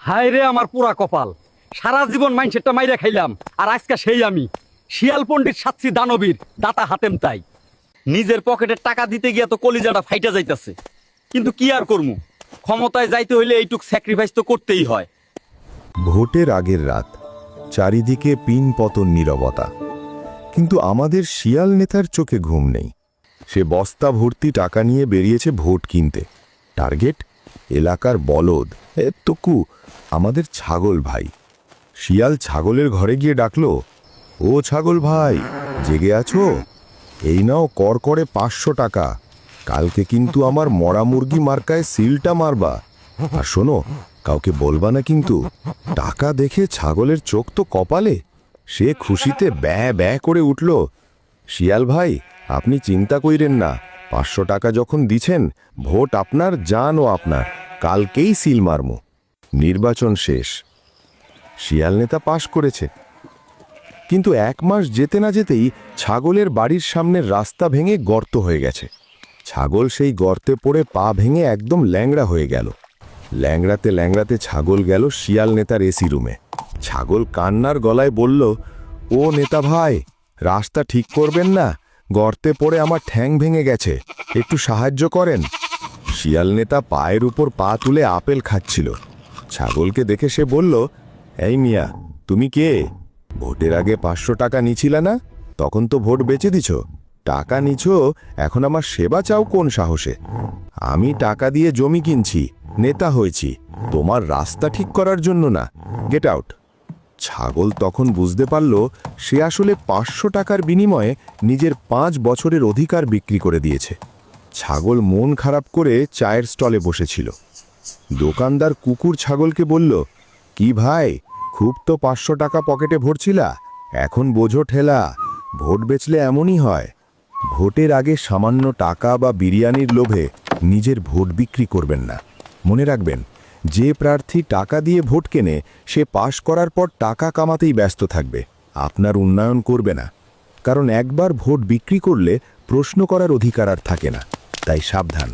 হায় রে আমার পুরা কপাল, সারা জীবন মাইনসেটটা মাইরা খাইলাম, আর আজকে সেই আমি শিয়াল পণ্ডিত সাচ্ছি দানবীর দাতা হাতেম তাই। নিজের পকেটের টাকা দিতে গিয়া তো কলিজাটা ফাইটা যাইতাছে, কিন্তু কি আর করমু, ক্ষমতায় যাইতে হইলে এইটুক স্যাক্রিফাইস তো করতেই হয়। ভোটের আগের রাত, চারিদিকে পিন পতন নীরবতা, কিন্তু আমাদের শিয়াল নেতার চোখে ঘুম নেই। সে বস্তা ভর্তি টাকা নিয়ে বেরিয়েছে ভোট কিনতে। টার্গেট এলাকার বলদ তকু, আমাদের ছাগল ভাই। শিয়াল ছাগলের ঘরে গিয়ে ডাকলো, ও ছাগল ভাই, জেগে আছো? এই নাও কর করে 500 টাকা। কালকে কিন্তু আমার মরা মুরগি মার্কায় সিলটা মারবা। আর শোনো, কাউকে বলবা না কিন্তু। টাকা দেখে ছাগলের চোখ তো কপালে, সে খুশিতে ব্যয় ব্যয় করে উঠল। শিয়াল ভাই, আপনি চিন্তা কইরেন না, 500 টাকা যখন দিছেন, ভোট আপনার, জানও আপনার, কালকেই সিল মারমু। নির্বাচন শেষ, শিয়াল নেতা পাশ করেছে। কিন্তু 1 মাস যেতে না যেতেই ছাগলের বাড়ির সামনের রাস্তা ভেঙে গর্ত হয়ে গেছে। ছাগল সেই গর্তে পড়ে পা ভেঙে একদম ল্যাংড়া হয়ে গেল। ল্যাংড়াতে ল্যাংড়াতে ছাগল গেল শিয়াল নেতার এসি রুমে। ছাগল কান্নার গলায় বলল, ও নেতা ভাই, রাস্তা ঠিক করবেন না? গর্তে পড়ে আমার ঠ্যাং ভেঙে গেছে, একটু সাহায্য করেন। শিয়াল নেতা পায়ের উপর পা তুলে আপেল খাচ্ছিল। ছাগলকে দেখে সে বলল, এই মিয়া, তুমি কে? ভোটের আগে 500 টাকা নিছিলা না? তখন তো ভোট বেচে দিছ। টাকা নিছ, এখন আমার সেবা চাও কোন সাহসে? আমি টাকা দিয়ে জমি কিনছি, নেতা হয়েছি, তোমার রাস্তা ঠিক করার জন্য না। Get out. ছাগল তখন বুঝতে পারল সে আসলে 500 টাকার বিনিময়ে নিজের 5 বছরের অধিকার বিক্রি করে দিয়েছে। ছাগল মন খারাপ করে চায়ের স্টলে বসেছিল। দোকানদার কুকুর ছাগলকে বলল, কি ভাই, খুব তো 500 টাকা পকেটে ভরছিলা, এখন বোঝো ঠেলা। ভোট বেচলে এমনই হয়। ভোটের আগে সামান্য টাকা বা বিরিয়ানির লোভে নিজের ভোট বিক্রি করবেন না। মনে রাখবেন, যে প্রার্থী টাকা দিয়ে ভোট কেনে সে পাশ করার পর টাকা কামাতেই ব্যস্ত থাকবে, আপনার উন্নয়ন করবে না। কারণ একবার ভোট বিক্রি করলে প্রশ্ন করার অধিকার আর থাকে না। তাই সাবধান।